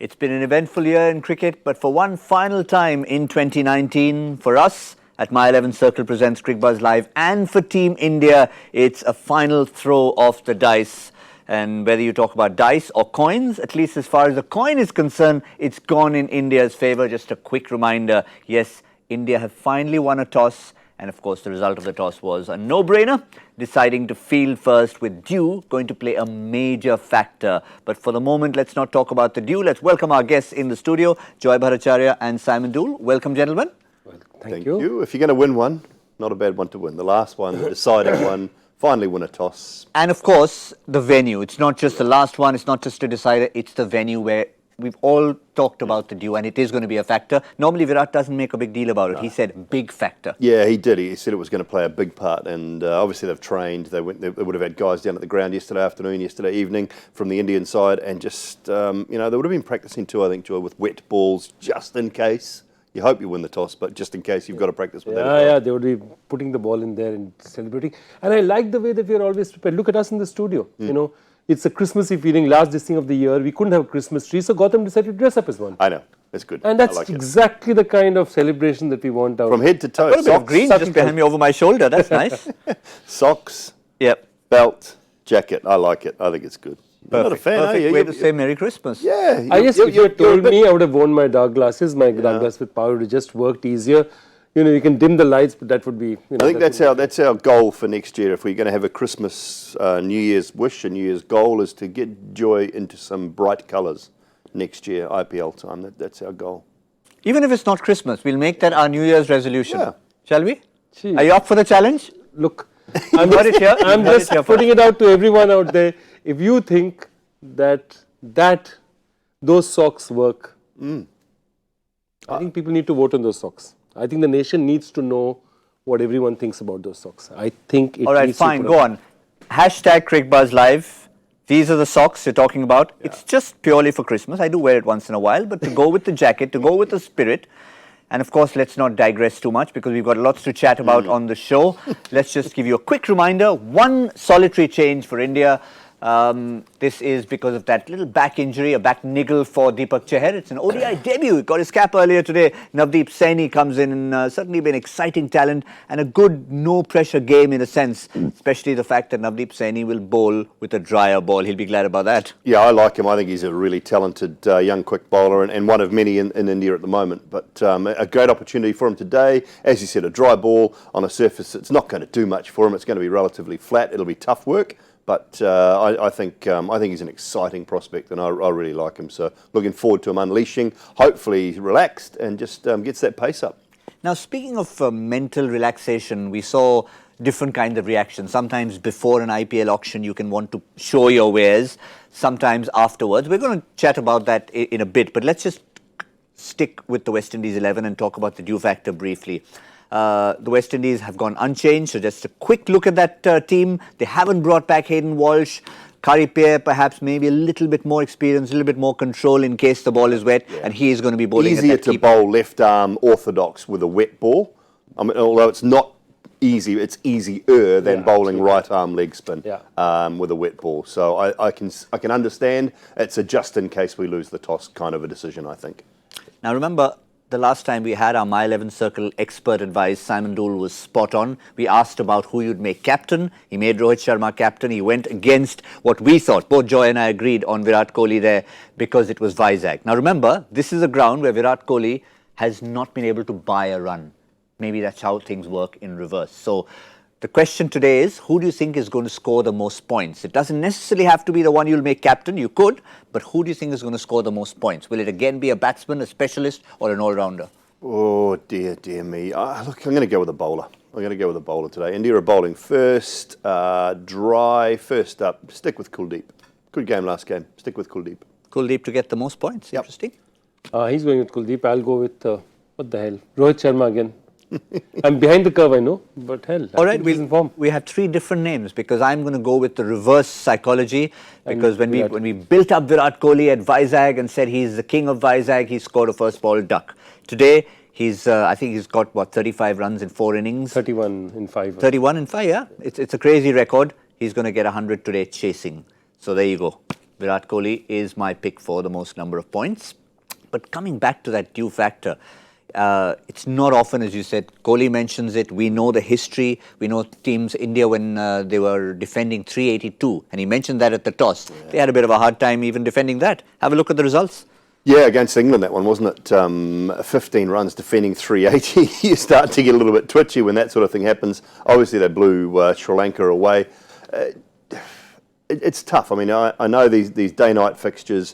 It's been an eventful year in cricket, but for one final time in 2019, for us at My 11 Circle presents Cricbuzz Live, and for Team India, it's a final throw of the dice. And whether you talk about dice or coins, at least as far as the coin is concerned, it's gone in India's favour. Just a quick reminder, yes, India have finally won a toss. And of course, the result of the toss was a no-brainer, deciding to field first, with dew going to play a major factor. But for the moment, let's not talk about the dew. Let's welcome our guests in the studio, Joy Bhattacharjya and Simon Doull. Welcome, gentlemen. Well, thank you. If you're going to win one, not a bad one to win. The last one, the deciding one, finally win a toss. And of course, the venue. It's not just the last one. It's not just a decider. It's the venue where we've all talked about the dew, and it is going to be a factor. Normally, Virat doesn't make a big deal about it. He said big factor. Yeah, he did. He said it was going to play a big part, and obviously they've trained. They would have had guys down at the ground yesterday afternoon, yesterday evening from the Indian side, and just, they would have been practicing too, I think, Joy, with wet balls, just in case. You hope you win the toss, but just in case, you've got to practice with that. Yeah, they would be putting the ball in there and celebrating. And I like the way that we are always prepared. Look at us in the studio, you know. It's a Christmassy feeling, last this thing of the year. We couldn't have a Christmas tree, so Gautam decided to dress up as one. I know, it's good. And that's like exactly the kind of celebration that we want out. From head to toe. I've got a bit of green just behind me over my shoulder. That's nice. Socks, Yep. belt, jacket. I like it. I think it's good. You're not a fan, are you? Way to say Merry Christmas. Yeah. If you had told me, I would have worn my dark glasses. My dark glasses with power would have just worked easier. You know, you can dim the lights, but that would be... I think that's our goal for next year. If we're going to have a Christmas, New Year's wish, a New Year's goal is to get Joy into some bright colours next year, IPL time. That's our goal. Even if it's not Christmas, we'll make that our New Year's resolution. Yeah. Shall we? Gee. Are you up for the challenge? Look, I'm just putting it out to everyone out there. If you think that those socks work, I think people need to vote on those socks. I think the nation needs to know what everyone thinks about those socks. I think it All right, needs fine, to go on. Hashtag Cricbuzz Live. These are the socks you're talking about. Yeah. It's just purely for Christmas. I do wear it once in a while, but to go with the jacket, to go with the spirit. And of course, let's not digress too much because we've got lots to chat about on the show. Let's just give you a quick reminder. One solitary change for India. This is because of that little back injury, a back niggle for Deepak Chahar. It's an ODI debut. He got his cap earlier today. Navdeep Saini comes in and certainly been exciting talent and a good no-pressure game in a sense, especially the fact that Navdeep Saini will bowl with a drier ball. He'll be glad about that. Yeah, I like him. I think he's a really talented young quick bowler and one of many in India at the moment. But a great opportunity for him today. As you said, a dry ball on a surface. It's not going to do much for him. It's going to be relatively flat. It'll be tough work. But I think he's an exciting prospect, and I really like him. So looking forward to him unleashing. Hopefully he's relaxed and just gets that pace up. Now, speaking of mental relaxation, we saw different kinds of reactions. Sometimes before an IPL auction, you can want to show your wares. Sometimes afterwards. We're going to chat about that in a bit. But let's just stick with the West Indies 11 and talk about the dew factor briefly. The West Indies have gone unchanged, so just a quick look at that team. They haven't brought back Hayden Walsh. Cricbuzz perhaps maybe a little bit more experience, a little bit more control in case the ball is wet, and he is going to be bowling easier at that to bowl left arm orthodox with a wet ball. I mean, although it's not easy, it's easier than bowling right arm leg spin with a wet ball. So I can understand it's a just in case we lose the toss kind of a decision, I think. Now remember, the last time we had our My 11 Circle expert advice, Simon Doull was spot on. We asked about who you'd make captain. He made Rohit Sharma captain. He went against what we thought. Both Joy and I agreed on Virat Kohli there because it was Vizag. Now remember, this is a ground where Virat Kohli has not been able to buy a run. Maybe that's how things work in reverse. So the question today is, who do you think is going to score the most points? It doesn't necessarily have to be the one you'll make captain. You could, but who do you think is going to score the most points? Will it again be a batsman, a specialist, or an all-rounder? Oh, dear me. Look, I'm going to go with a bowler. I'm going to go with a bowler today. India are bowling first, dry, first up. Stick with Kuldeep. Good game last game. Stick with Kuldeep. Kuldeep to get the most points. Yep. Interesting. He's going with Kuldeep. I'll go with, what the hell, Rohit Sharma again. I'm behind the curve, I know, but hell, all right, we have three different names because I'm going to go with the reverse psychology because when we built up Virat Kohli at Vizag and said he's the king of Vizag, he scored a first ball duck. Today, I think he's got, what, 35 runs in 4 innings? 31 in 5. 31 in 5, yeah. It's a crazy record. He's going to get 100 today chasing. So there you go. Virat Kohli is my pick for the most number of points. But coming back to that due factor, it's not often, as you said, Kohli mentions it. We know the history. We know teams, India, when they were defending 382, and he mentioned that at the toss. Yeah. They had a bit of a hard time even defending that. Have a look at the results. Yeah, against England, that one, wasn't it? 15 runs defending 380. You start to get a little bit twitchy when that sort of thing happens. Obviously, they blew Sri Lanka away. It's tough. I mean, I know these day-night fixtures,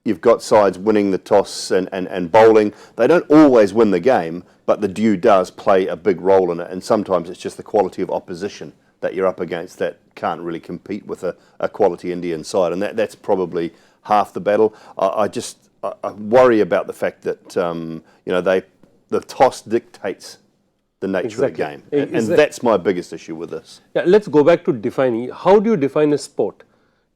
you've got sides winning the toss and bowling. They don't always win the game, but the dew does play a big role in it. And sometimes it's just the quality of opposition that you're up against that can't really compete with a quality Indian side. And that's probably half the battle. I worry about the fact that the toss dictates the nature of the game, and that's my biggest issue with this. Yeah, let's go back to defining. How do you define a sport?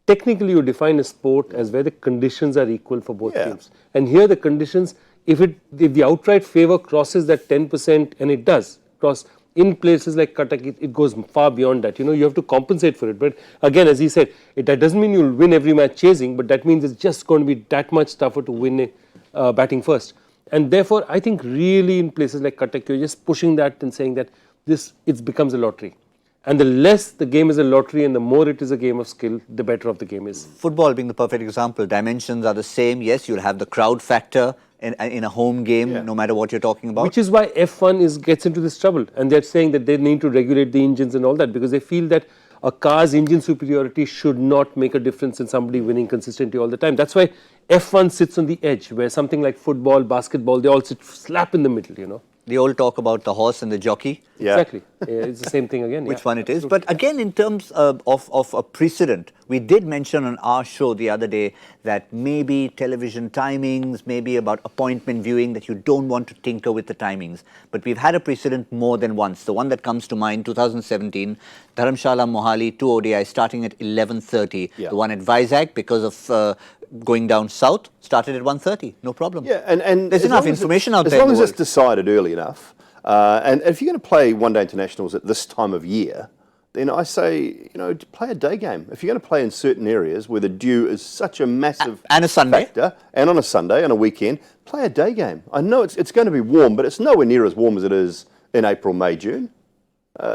Technically, you define a sport as where the conditions are equal for both teams, and here the conditions, if the outright favour crosses that 10%, and it does cross. In places like Cuttack, it goes far beyond that. You have to compensate for it. But again, as he said, that doesn't mean you'll win every match chasing, but that means it's just going to be that much tougher to win batting first. And therefore, I think really in places like Cuttack, you're just pushing that and saying that it becomes a lottery. And the less the game is a lottery and the more it is a game of skill, the better of the game is. Football being the perfect example, dimensions are the same. Yes, you'll have the crowd factor in a home game, no matter what you're talking about. Which is why F1 gets into this trouble. And they're saying that they need to regulate the engines and all that, because they feel that a car's engine superiority should not make a difference in somebody winning consistently all the time. That's why F1 sits on the edge, where something like football, basketball, they all sit slap in the middle, The old talk about the horse and the jockey. Yeah. Exactly. It's the same thing again. Which one it is. But again, in terms of a precedent, we did mention on our show the other day that maybe television timings, maybe about appointment viewing, that you don't want to tinker with the timings. But we've had a precedent more than once. The one that comes to mind, 2017, Dharamshala Mohali, 2 ODI starting at 11:30. Yeah. The one at Vizag, because of going down south, started at 1:30. No problem. Yeah, and there's enough information out there. As long as it's decided early enough. And if you're going to play one-day internationals at this time of year, then I say, play a day game. If you're going to play in certain areas where the dew is such a massive and a Sunday factor, and on a Sunday, on a weekend, play a day game. I know it's going to be warm, but it's nowhere near as warm as it is in April, May, June.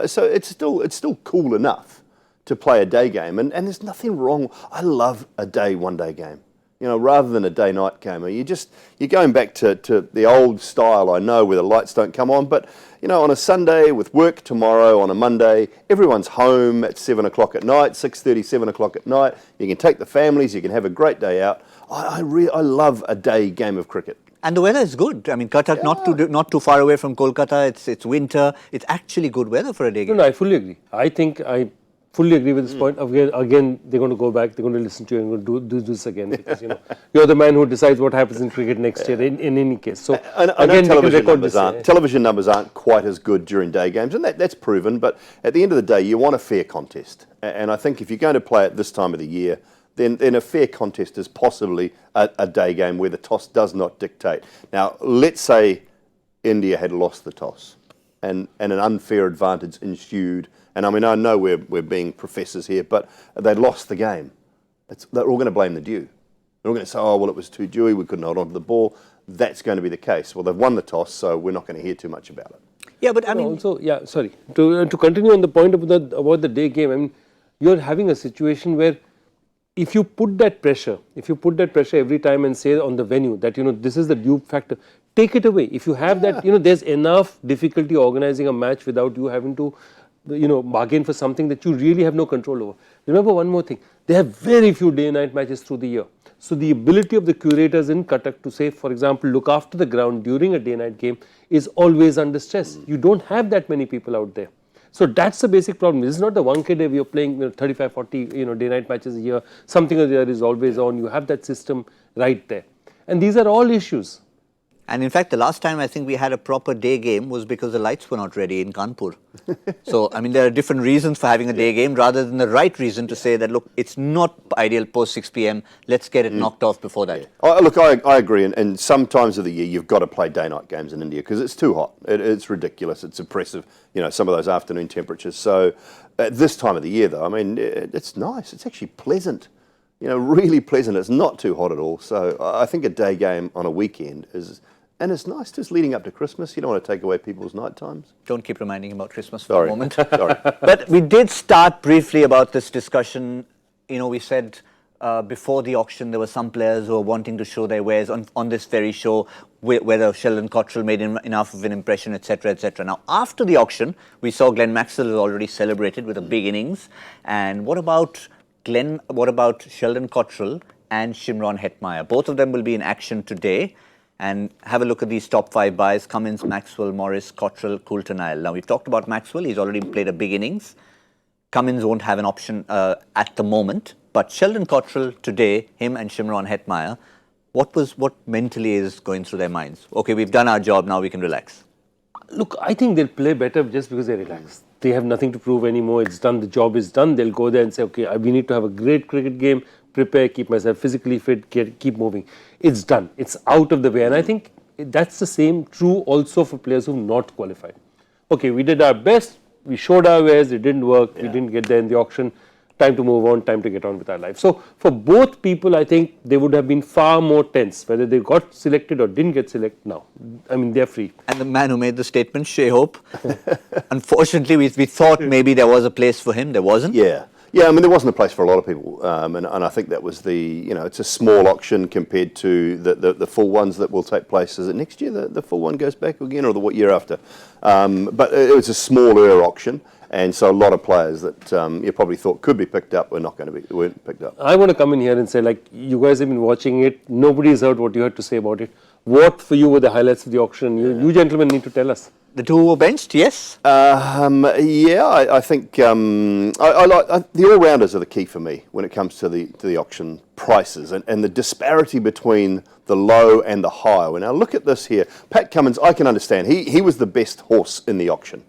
So it's still cool enough to play a day game, and there's nothing wrong. I love a one-day game. Rather than a day-night game. You're going back to the old style, I know, where the lights don't come on, but, on a Sunday with work tomorrow, on a Monday, everyone's home at 7 o'clock at night, 6:30, 7 o'clock at night. You can take the families, you can have a great day out. I love a day game of cricket. And the weather is good. I mean, Cuttack, not too far away from Kolkata. It's winter. It's actually good weather for a day game. No, I fully agree. I fully agree with this point. Again, they're going to go back, they're going to listen to you and going to do this again, because you're the man who decides what happens in cricket next year in any case. So I know television numbers aren't quite as good during day games, and that's proven, but at the end of the day, you want a fair contest. And I think if you're going to play at this time of the year, then a fair contest is possibly a day game where the toss does not dictate. Now, let's say India had lost the toss and an unfair advantage ensued. And I mean, I know we're being professors here, but they lost the game. They're all going to blame the dew. They're all going to say, oh, well, it was too dewy, we couldn't hold on to the ball. That's going to be the case. Well, they've won the toss, so we're not going to hear too much about it. Yeah, but I mean... Also, sorry. To continue on the point about the day game, I mean, you're having a situation where if you put that pressure every time and say on the venue that, this is the dew factor, take it away. If you have that, there's enough difficulty organizing a match without you having to bargain for something that you really have no control over. Remember one more thing, they have very few day-night matches through the year. So the ability of the curators in Cuttack to say, for example, look after the ground during a day-night game is always under stress. You don't have that many people out there. So that's the basic problem. This is not the one day where you're playing 35, 40 day-night matches a year. Something or the other is always on. You have that system right there. And these are all issues. And in fact, the last time I think we had a proper day game was because the lights were not ready in Kanpur. So, I mean, there are different reasons for having a day game rather than the right reason to say that, look, it's not ideal post 6 p.m. Let's get it knocked off before that. Look, I agree. And some times of the year, you've got to play day-night games in India because it's too hot. It's ridiculous. It's oppressive, some of those afternoon temperatures. So at this time of the year, though, I mean, it's nice. It's actually pleasant really pleasant. It's not too hot at all. So I think a day game on a weekend is, and it's nice just leading up to Christmas. You don't want to take away people's night times. Don't keep reminding him about Christmas for a moment. Sorry. But we did start briefly about this discussion. We said before the auction there were some players who were wanting to show their wares on this very show, whether Sheldon Cottrell made enough of an impression, etc., etc. Now, after the auction, we saw Glenn Maxwell has already celebrated with a big innings. And what about Sheldon Cottrell and Shimron Hetmyer? Both of them will be in action today. And have a look at these top 5 buys: Cummins, Maxwell, Morris, Cottrell, Coulter, Nile. Now, we've talked about Maxwell. He's already played a big innings. Cummins won't have an option at the moment. But Sheldon Cottrell today, him and Shimron Hetmyer, what mentally is going through their minds? Okay, we've done our job, now we can relax. Look, I think they'll play better just because they're relaxed. They have nothing to prove anymore. It's done. The job is done. They'll go there and say, okay, we need to have a great cricket game, prepare, keep myself physically fit, keep moving. It's done. It's out of the way. And I think that's the same true also for players who've not qualified. Okay, we did our best. We showed our wares. It didn't work. We didn't get there in the auction. Time to move on, time to get on with our life. So for both people, I think they would have been far more tense, whether they got selected or didn't get selected now. I mean, they're free. And the man who made the statement, Shea Hope, unfortunately, we thought maybe there was a place for him. There wasn't. Yeah, I mean, there wasn't a place for a lot of people. And I think that was it's a small auction compared to the full ones that will take place. Is it next year the full one goes back again, or the what year after? But it was a smaller auction. And so a lot of players that you probably thought could be picked up weren't picked up. I want to come in here and say, like, you guys have been watching it. Nobody's heard what you had to say about it. What for you were the highlights of the auction? You gentlemen need to tell us. The two who were benched, yes? I think I like the all-rounders are the key for me when it comes to the auction prices and the disparity between the low and the high. When I look at this here, Pat Cummins, I can understand. He was the best horse in the auction.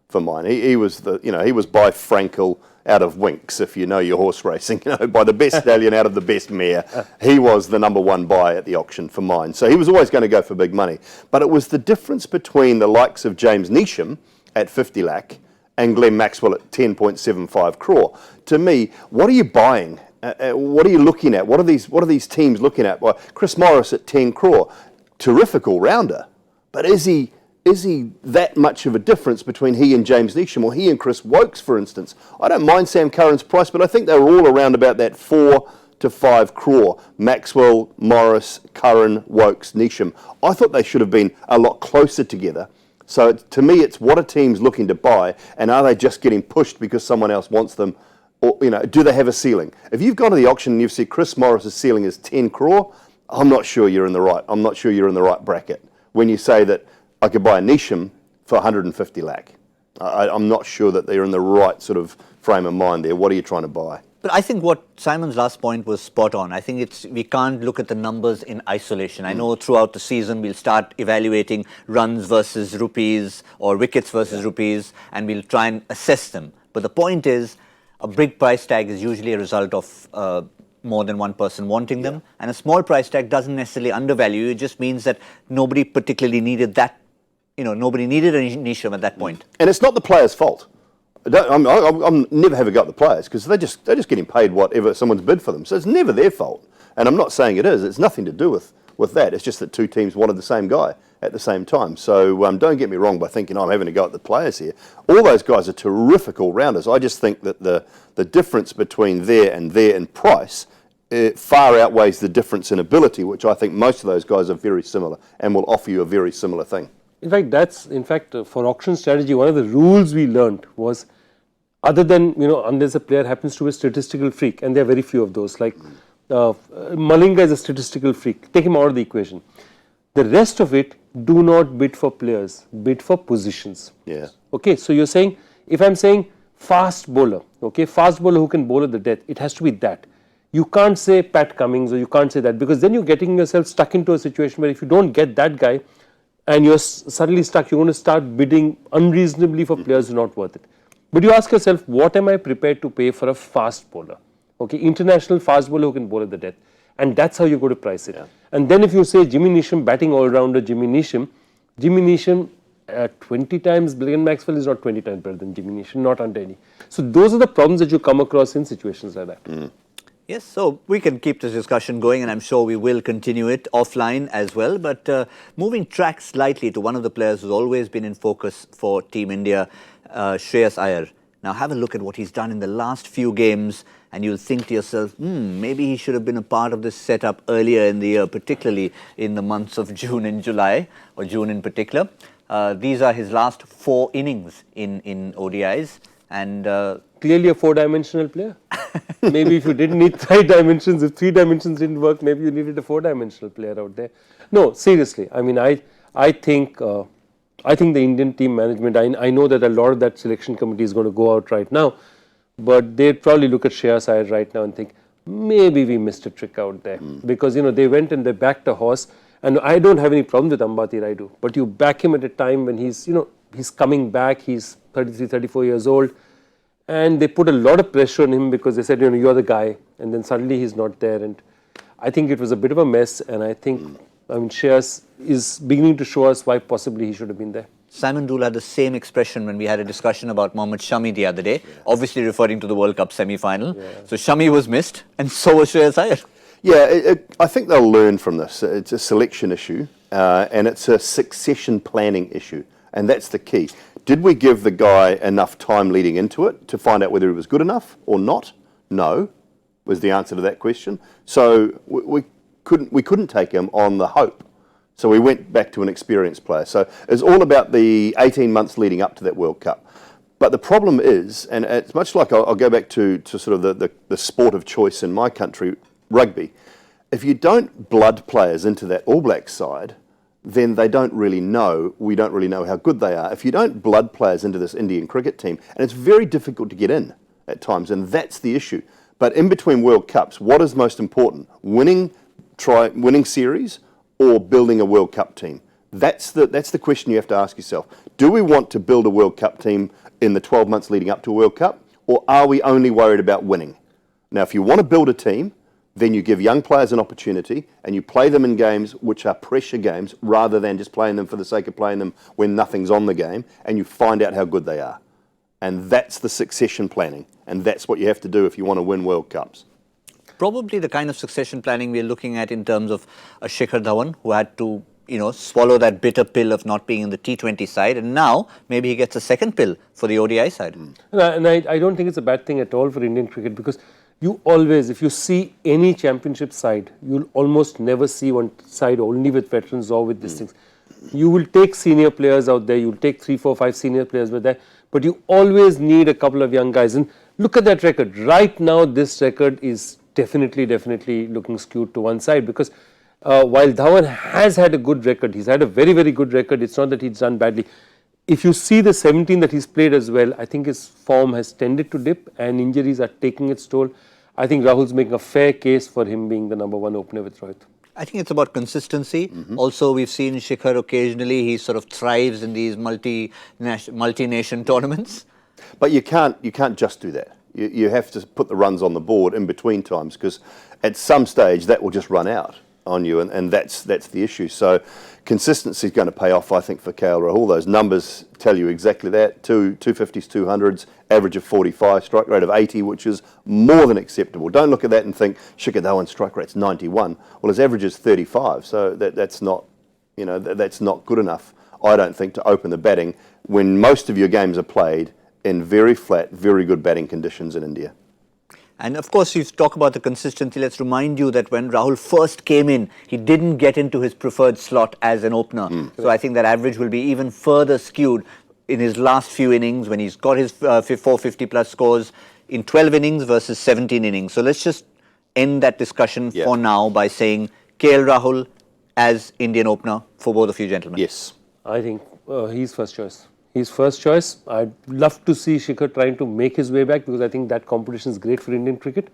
For mine, he was he was by Frankel out of Winks, if you know your horse racing, by the best stallion out of the best mare. He was the number 1 buy at the auction for mine. So he was always going to go for big money. But it was the difference between the likes of James Neesham at 50 lakh and Glenn Maxwell at 10.75 crore. To me, what are you buying? What are you looking at? What are these teams looking at? Well, Chris Morris at 10 crore, terrific all-rounder, but is he that much of a difference between he and James Neesham, or he and Chris Wokes, for instance? I don't mind Sam Curran's price, but I think they were all around about that 4 to 5 crore. Maxwell, Morris, Curran, Wokes, Neesham. I thought they should have been a lot closer together. So to me, it's what are teams looking to buy, and are they just getting pushed because someone else wants them? Or do they have a ceiling? If you've gone to the auction and you've said Chris Morris's ceiling is 10 crore, I'm not sure you're in the right bracket. When you say that I could buy a Neesham for 150 lakh. I'm not sure that they're in the right sort of frame of mind there. What are you trying to buy? But I think what Simon's last point was spot on. I think we can't look at the numbers in isolation. I know throughout the season we'll start evaluating runs versus rupees or wickets versus rupees, and we'll try and assess them. But the point is, a big price tag is usually a result of more than one person wanting them, and a small price tag doesn't necessarily undervalue. It just means that nobody particularly needed that. Nobody needed a Neesham at that point. And it's not the player's fault. I'm never have a go at the players because they're just getting paid whatever someone's bid for them. So it's never their fault. And I'm not saying it is. It's nothing to do with that. It's just that two teams wanted the same guy at the same time. So don't get me wrong by thinking I'm having a go at the players here. All those guys are terrific all-rounders. I just think that the difference between there in price far outweighs the difference in ability, which I think most of those guys are very similar and will offer you a very similar thing. In fact, for auction strategy, one of the rules we learned was, other than, unless a player happens to be a statistical freak, and there are very few of those, like Malinga is a statistical freak, take him out of the equation. The rest of it, do not bid for players, bid for positions. Yeah. Okay, so you're saying, if I'm saying fast bowler, okay, fast bowler who can bowl at the death, it has to be that. You can't say Pat Cummins, or you can't say that, because then you're getting yourself stuck into a situation where if you don't get that guy, and you're suddenly stuck, you're going to start bidding unreasonably for players who are not worth it. But you ask yourself, what am I prepared to pay for a fast bowler? Okay, international fast bowler who can bowl at the death. And that's how you go to price it. Yeah. And then if you say Jimmy Neesham, batting all-rounder Jimmy Neesham 20 times, Glenn Maxwell is not 20 times better than Jimmy Neesham, not under any. So those are the problems that you come across in situations like that. Yes, so we can keep this discussion going, and I'm sure we will continue it offline as well. But moving track slightly to one of the players who's always been in focus for Team India, Shreyas Iyer. Now have a look at what he's done in the last few games, and you'll think to yourself, maybe he should have been a part of this setup earlier in the year, particularly in the months of June and July, or June in particular. These are his last 4 innings in ODIs, and clearly a 4-dimensional player. Maybe if you didn't need 3 dimensions, if 3 dimensions didn't work, maybe you needed a 4-dimensional player out there. No, seriously, I mean, I think the Indian team management, I know that a lot of that selection committee is going to go out right now, but they'd probably look at Shreyas Iyer right now and think, maybe we missed a trick out there. Because, they went and they backed a horse, and I don't have any problem with Ambati Raidu, but you back him at a time when he's coming back, he's 33, 34 years old, and they put a lot of pressure on him because they said, you're the guy, and then suddenly he's not there, and I think it was a bit of a mess, and I think, Shreyas is beginning to show us why possibly he should have been there. Simon Doull had the same expression when we had a discussion about Mohammad Shami the other day, obviously referring to the World Cup semi-final. So Shami was missed, and so was Shreyas Iyer. Yeah, I think they'll learn from this. It's a selection issue, and it's a succession planning issue, and that's the key. Did we give the guy enough time leading into it to find out whether he was good enough or not? No, was the answer to that question. So we couldn't take him on the hope. So we went back to an experienced player. So it's all about the 18 months leading up to that World Cup. But the problem is, and it's much like I'll go back to sort of the sport of choice in my country, rugby. If you don't blood players into that All Blacks side, then we don't really know how good they are. If you don't blood players into this Indian cricket team, and it's very difficult to get in at times, and that's the issue. But in between World Cups, what is most important? Winning series or building a World Cup team? That's the question you have to ask yourself. Do we want to build a World Cup team in the 12 months leading up to a World Cup, or are we only worried about winning? Now, if you want to build a team, then you give young players an opportunity and you play them in games which are pressure games rather than just playing them for the sake of playing them when nothing's on the game, and you find out how good they are. And that's the succession planning, and that's what you have to do if you want to win World Cups. Probably the kind of succession planning we're looking at in terms of a Shikhar Dhawan, who had to swallow that bitter pill of not being in the T20 side, and now maybe he gets a second pill for the ODI side. And I don't think it's a bad thing at all for Indian cricket, because you always, if you see any championship side, you'll almost never see one side only with veterans or with these things. You will take senior players out there, you'll take 3, 4, 5 senior players with that, but you always need a couple of young guys. And look at that record. Right now, this record is definitely looking skewed to one side, because while Dhawan has had a good record, he's had a very, very good record, it's not that he's done badly. If you see the 17 that he's played as well, I think his form has tended to dip and injuries are taking its toll. I think Rahul's making a fair case for him being the #1 opener with Rohit. I think it's about consistency. Also, we've seen Shikhar occasionally, he sort of thrives in these multi-nation tournaments. But you can't just do that. You have to put the runs on the board in between times, because at some stage that will just run out on you, and that's the issue. So consistency is going to pay off, I think, for KL Rahul. Those numbers tell you exactly that. 250s, 200s, average of 45, strike rate of 80, which is more than acceptable. Don't look at that and think Shikhar Dhawan's strike rate's 91. Well, his average is 35, so that's not good enough, I don't think, to open the batting when most of your games are played in very flat, very good batting conditions in India. And of course, you talk about the consistency. Let's remind you that when Rahul first came in, he didn't get into his preferred slot as an opener. So I think that average will be even further skewed in his last few innings when he's got his 450 plus scores in 12 innings versus 17 innings. So let's just end that discussion for now by saying KL Rahul as Indian opener for both of you gentlemen. Yes. I think he's first choice. He's first choice. I'd love to see Shikhar trying to make his way back, because I think that competition is great for Indian cricket.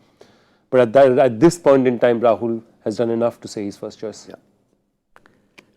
But at this point in time, Rahul has done enough to say he's first choice. Yeah.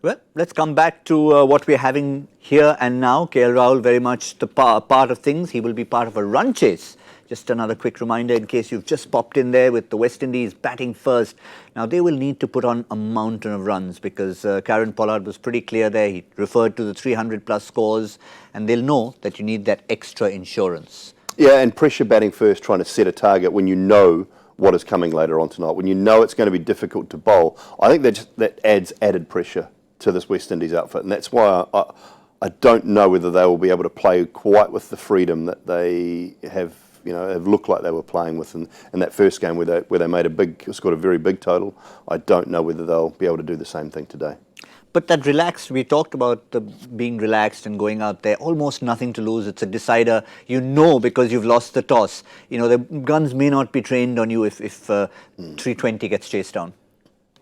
Well, let's come back to what we're having here and now. KL Rahul very much the part of things. He will be part of a run chase. Just another quick reminder in case you've just popped in there with the West Indies batting first. Now, they will need to put on a mountain of runs, because Karen Pollard was pretty clear there. He referred to the 300 plus scores, and they'll know that you need that extra insurance. Yeah, and pressure batting first, trying to set a target when you know what is coming later on tonight. When you know it's going to be difficult to bowl, I think that adds added pressure to this West Indies outfit, and that's why I don't know whether they will be able to play quite with the freedom that they have looked like they were playing with in that first game where they scored a very big total. I don't know whether they'll be able to do the same thing today. But that relaxed, we talked about the being relaxed and going out there, almost nothing to lose. It's a decider, because you've lost the toss. The guns may not be trained on you if 320 gets chased down.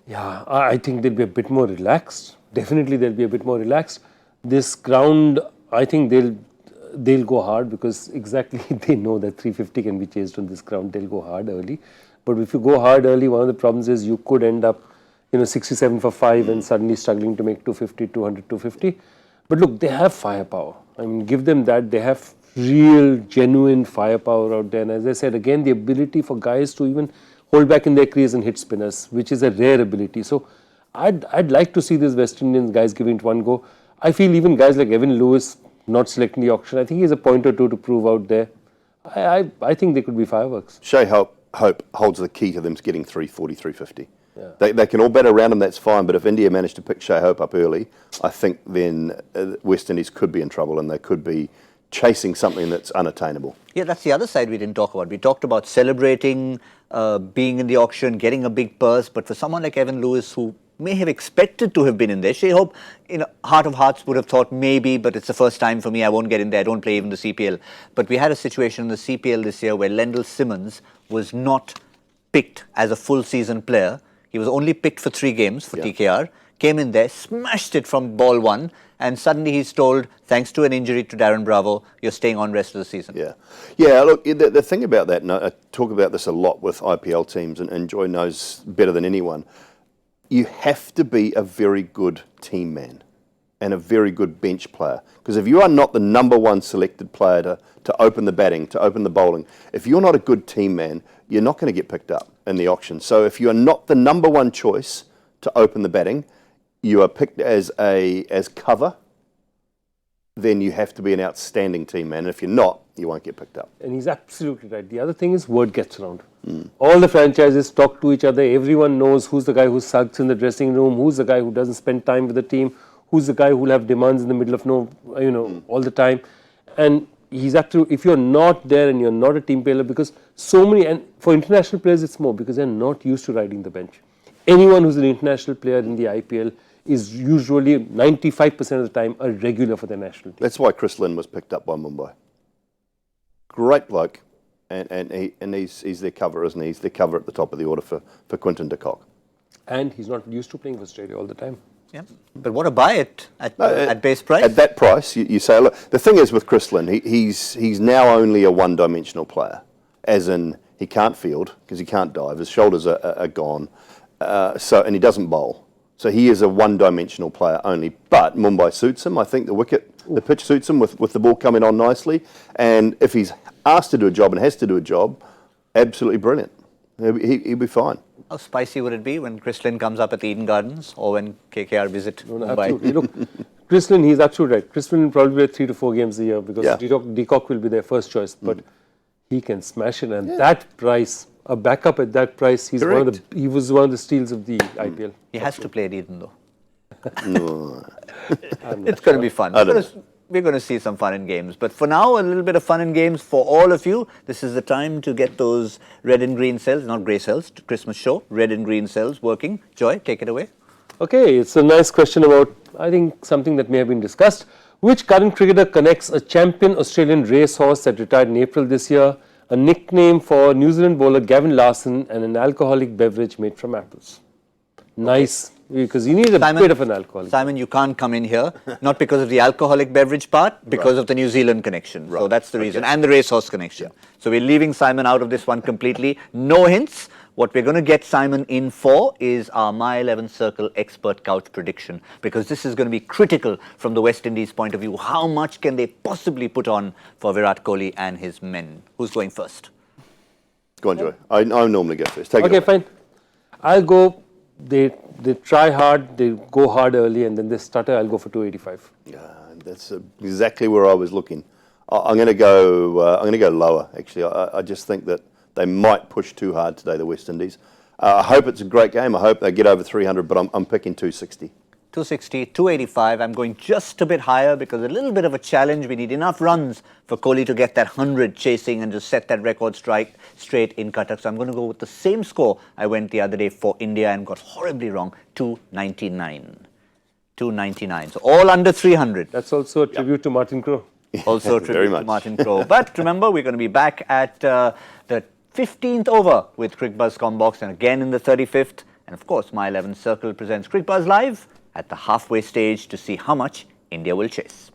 Yeah, I think they'll be a bit more relaxed. Definitely they'll be a bit more relaxed. This ground, I think they'll go hard because exactly they know that 350 can be chased on this ground. They'll go hard early. But if you go hard early, one of the problems is you could end up 67 for 5 and suddenly struggling to make 250, 200, 250. But look, they have firepower. I mean, give them that. They have real, genuine firepower out there. And as I said, again, the ability for guys to even hold back in their crease and hit spinners, which is a rare ability. So I'd like to see these West Indian guys giving it one go. I feel even guys like Evan Lewis not selecting the auction, I think he has a point or two to prove out there. I think they could be fireworks. Shea Hope holds the key to them getting 340, 350. Yeah. They can all bat around him, that's fine, but if India managed to pick Shea Hope up early, I think then West Indies could be in trouble and they could be chasing something that's unattainable. Yeah, that's the other side we didn't talk about. We talked about celebrating, being in the auction, getting a big purse, but for someone like Evan Lewis who may have expected to have been in there, Shea Hope, heart of hearts would have thought maybe, but it's the first time for me, I won't get in there, I don't play even the CPL. But we had a situation in the CPL this year where Lendl Simmons was not picked as a full season player. He was only picked for 3 games for TKR, came in there, smashed it from ball 1, and suddenly he's told, thanks to an injury to Darren Bravo, you're staying on rest of the season. Yeah, look, the thing about that, and I talk about this a lot with IPL teams, and Joy knows better than anyone, you have to be a very good team man and a very good bench player. Because if you are not the number 1 selected player to open the batting, to open the bowling, if you're not a good team man, you're not going to get picked up in the auction. So if you're not the number 1 choice to open the batting, you are picked as cover, then you have to be an outstanding team man. And if you're not, you won't get picked up. And he's absolutely right. The other thing is word gets around. All the franchises talk to each other. Everyone knows who's the guy who sulks in the dressing room, who's the guy who doesn't spend time with the team, who's the guy who will have demands in the middle of all the time. And he's absolutely, if you're not there and you're not a team player, because so many, and for international players it's more because they're not used to riding the bench. Anyone who's an international player in the IPL is usually 95% of the time a regular for their national team. That's why Chris Lynn was picked up by Mumbai. Great bloke, and he's their cover, isn't he? He's their cover at the top of the order for Quinton de Kock. And he's not used to playing for Australia all the time. Yeah, but what a buy it at base price. At that price, you say, look, the thing is with Chris Lynn, he's now only a one-dimensional player, as in he can't field because he can't dive, his shoulders are gone, and he doesn't bowl. So he is a one-dimensional player only, but Mumbai suits him. I think the pitch suits him with the ball coming on nicely, and if he's asked to do a job and has to do a job, absolutely brilliant. He'll be fine. How spicy would it be when Chris Lynn comes up at the Eden Gardens or when KKR visit Mumbai? Absolutely. Look, Chris Lynn, he's absolutely right. Chris Lynn will probably play 3 to 4 games a year because de Kock will be their first choice, but he can smash it. And that price, a backup at that price, he was one of the steals of the IPL. He has to play at Eden though. No. It's going to be fun. We're going to see some fun in games. But for now, a little bit of fun in games for all of you. This is the time to get those red and green cells, not grey cells, Christmas show, red and green cells working. Joy, take it away. Okay, it's a nice question about, I think, something that may have been discussed. Which current cricketer connects a champion Australian racehorse that retired in April this year, a nickname for New Zealand bowler Gavin Larson, and an alcoholic beverage made from apples? Nice. Because you need a bit of an alcoholic. Simon, you can't come in here, not because of the alcoholic beverage part, because of the New Zealand connection. Right. So that's the reason, and the racehorse connection. Yeah. So we're leaving Simon out of this one completely. No hints. What we're going to get Simon in for is our My 11 Circle expert couch prediction, because this is going to be critical from the West Indies point of view. How much can they possibly put on for Virat Kohli and his men? Who's going first? Go on, Joy. I normally go first. Take it away. Fine. I'll go. They try hard, they go hard early, and then they stutter. I'll go for 285. Yeah, that's exactly where I was looking. I'm going to go lower. Actually, I just think that they might push too hard today, the West Indies. I hope it's a great game. I hope they get over 300, but I'm picking 260. 260, 285. I'm going just a bit higher because a little bit of a challenge. We need enough runs for Kohli to get that 100 chasing and just set that record straight in Cuttack. So I'm going to go with the same score I went the other day for India and got horribly wrong, 299. 299. So all under 300. That's also a tribute to Martin Crowe. Also a tribute to Martin Crowe. But remember, we're going to be back at the 15th over with Cricbuzz Combox and again in the 35th. And of course, My 11 Circle presents Cricbuzz Live at the halfway stage to see how much India will chase.